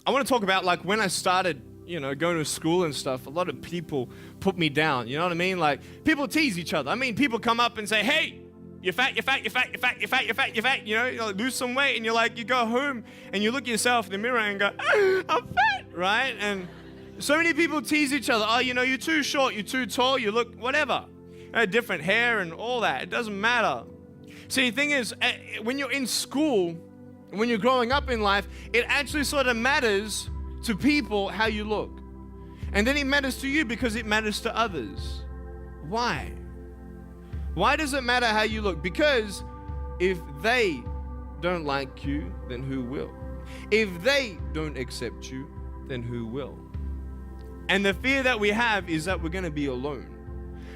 I want to talk about like when I started, going to school and stuff. A lot of people put me down. You know what I mean? Like people tease each other. I mean, people come up and say, "Hey, you're fat, you're fat, you're fat, you're fat, you're fat, you're fat, you're fat." You like, lose some weight, and you go home and you look at yourself in the mirror and go, "I'm fat," right? And so many people tease each other. Oh, you're too short, you're too tall, you look whatever. Different hair and all that. It doesn't matter. See, the thing is, when you're in school, when you're growing up in life, it actually sort of matters to people how you look. And then it matters to you because it matters to others. Why? Why does it matter how you look? Because if they don't like you, then who will? If they don't accept you, then who will? And the fear that we have is that we're going to be alone,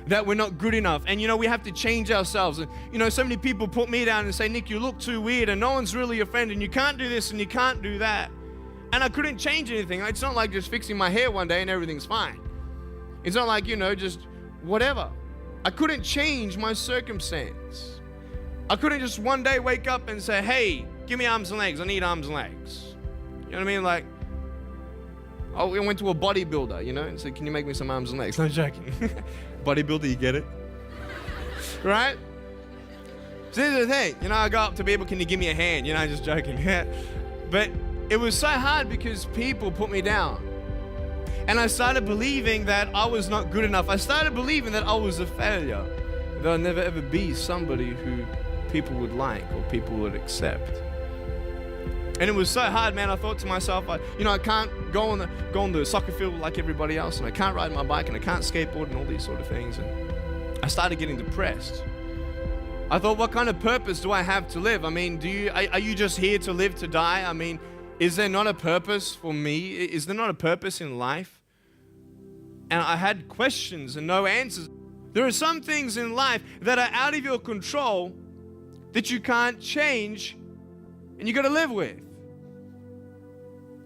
that we're not good enough. And we have to change ourselves. And so many people put me down and say, "Nick, you look too weird and no one's really your friend and you can't do this and you can't do that." And I couldn't change anything. It's not like just fixing my hair one day and everything's fine. It's not like, just whatever. I couldn't change my circumstance. I couldn't just one day wake up and say, "Hey, give me arms and legs. I need arms and legs." You know what I mean? Like, I went to a bodybuilder, and said, "Can you make me some arms and legs?" No joking. Bodybuilder, you get it? Right? So here's the thing. I go up to people, "Can you give me a hand?" Just joking. But it was so hard because people put me down. And I started believing that I was not good enough. I started believing that I was a failure. That I'd never ever be somebody who people would like or people would accept. And it was so hard, man. I thought to myself, I can't go on the soccer field like everybody else, and I can't ride my bike, and I can't skateboard, and all these sort of things. And I started getting depressed. I thought, what kind of purpose do I have to live? I mean, are you just here to live to die? I mean, is there not a purpose for me? Is there not a purpose in life? And I had questions and no answers. There are some things in life that are out of your control that you can't change, and you got to live with.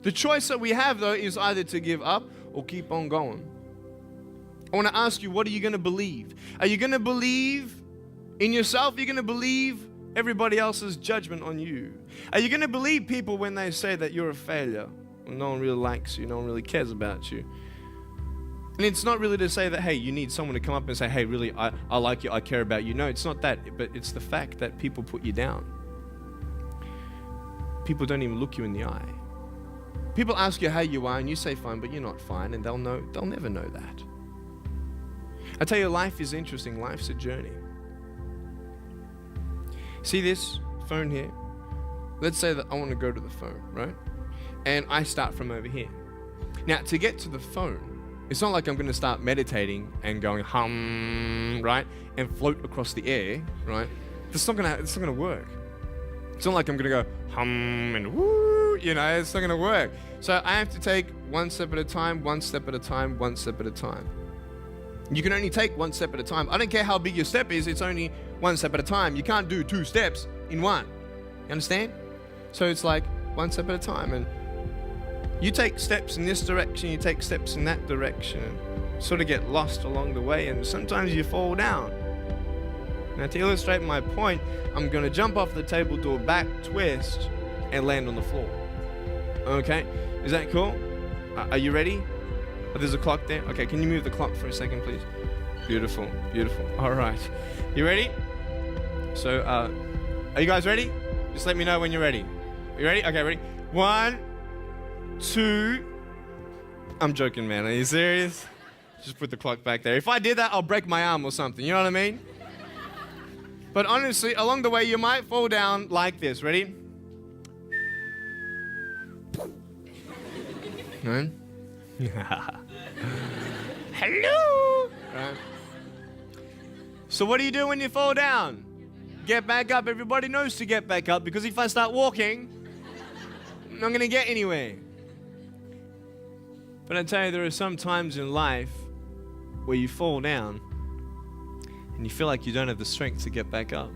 The choice that we have, though, is either to give up or keep on going. I want to ask you, what are you going to believe? Are you going to believe in yourself? Are you going to believe everybody else's judgment on you? Are you going to believe people when they say that you're a failure, when no one really likes you, no one really cares about you? And it's not really to say that, hey, you need someone to come up and say, "Hey, really, I like you, I care about you." No, it's not that, but it's the fact that people put you down. People don't even look you in the eye. People ask you how you are and you say fine, but you're not fine, and they'll never know that. I tell you, life is interesting. Life's a journey. See this phone here? Let's say that I want to go to the phone, right? And I start from over here. Now, to get to the phone, it's not like I'm going to start meditating and going hum, right? And float across the air, right? It's not going to work. It's not like I'm going to go hum and woo, it's not going to work. So I have to take one step at a time, one step at a time, one step at a time. You can only take one step at a time. I don't care how big your step is, it's only one step at a time. You can't do 2 steps in one. You understand? So it's like one step at a time, and you take steps in this direction, you take steps in that direction, and sort of get lost along the way, and sometimes you fall down. Now, to illustrate my point, I'm going to jump off the table, do a back twist, and land on the floor. Okay? Is that cool? Are you ready? Oh, there's a clock there. Okay, can you move the clock for a second, please? Beautiful, beautiful. All right. You ready? So, are you guys ready? Just let me know when you're ready. Are you ready? Okay, ready? 1, 2. I'm joking, man. Are you serious? Just put the clock back there. If I did that, I'll break my arm or something. You know what I mean? But honestly, along the way, you might fall down like this. Ready? No? Hello! Right. So what do you do when you fall down? Get back up. Everybody knows to get back up, because if I start walking, I'm not going to get anywhere. But I tell you, there are some times in life where you fall down and you feel like you don't have the strength to get back up.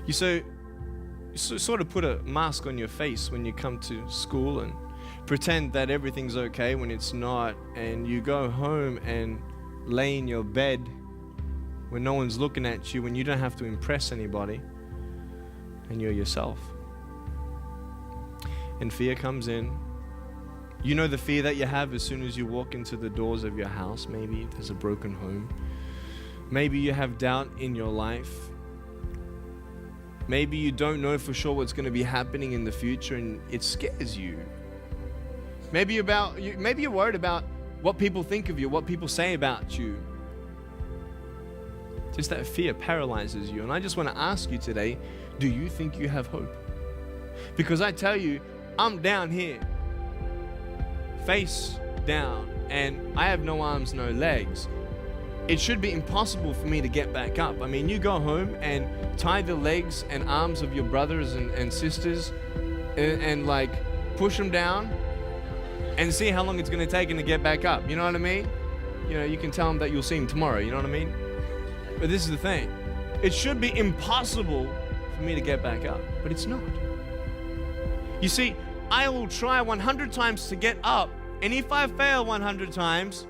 You sort of put a mask on your face when you come to school and pretend that everything's okay when it's not, and you go home and lay in your bed when no one's looking at you, when you don't have to impress anybody, and you're yourself. and fear comes in. You know the fear that you have as soon as you walk into the doors of your house. Maybe there's a broken home. Maybe you have doubt in your life. Maybe you don't know for sure what's going to be happening in the future and it scares you. Maybe you're worried about what people think of you, what people say about you. Just that fear paralyzes you. And I just want to ask you today, do you think you have hope? Because I tell you, I'm down here, face down, and I have no arms, no legs. It should be impossible for me to get back up. I mean, you go home and tie the legs and arms of your brothers and sisters and like push them down and see how long it's going to take them to get back up. You know what I mean? You know, you can tell them that you'll see them tomorrow. You know what I mean? But this is the thing. It should be impossible for me to get back up, but it's not. You see, I will try 100 times to get up, and if I fail 100 times,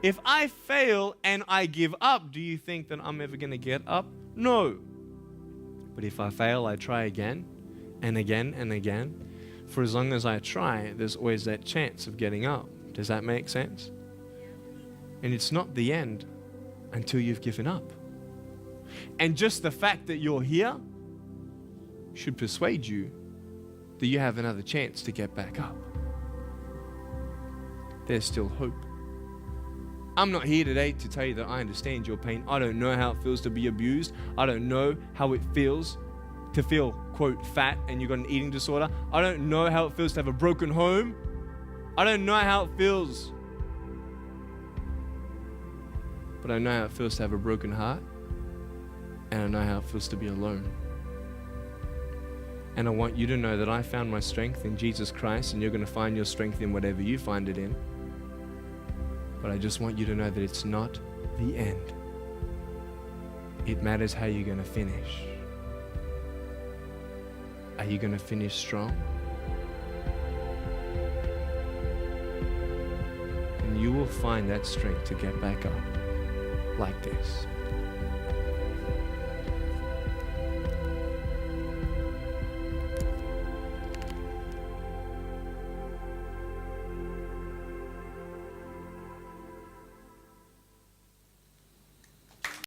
if I fail and I give up, do you think that I'm ever going to get up? No. But if I fail, I try again and again and again. For as long as I try, there's always that chance of getting up. Does that make sense? And it's not the end until you've given up. And just the fact that you're here should persuade you that you have another chance to get back up. There's still hope. I'm not here today to tell you that I understand your pain. I don't know how it feels to be abused. I don't know how it feels to feel, quote, fat and you've got an eating disorder. I don't know how it feels to have a broken home. I don't know how it feels. But I know how it feels to have a broken heart. And I know how it feels to be alone. And I want you to know that I found my strength in Jesus Christ, and you're going to find your strength in whatever you find it in. But I just want you to know that it's not the end. It matters how you're going to finish. Are you going to finish strong? And you will find that strength to get back up like this.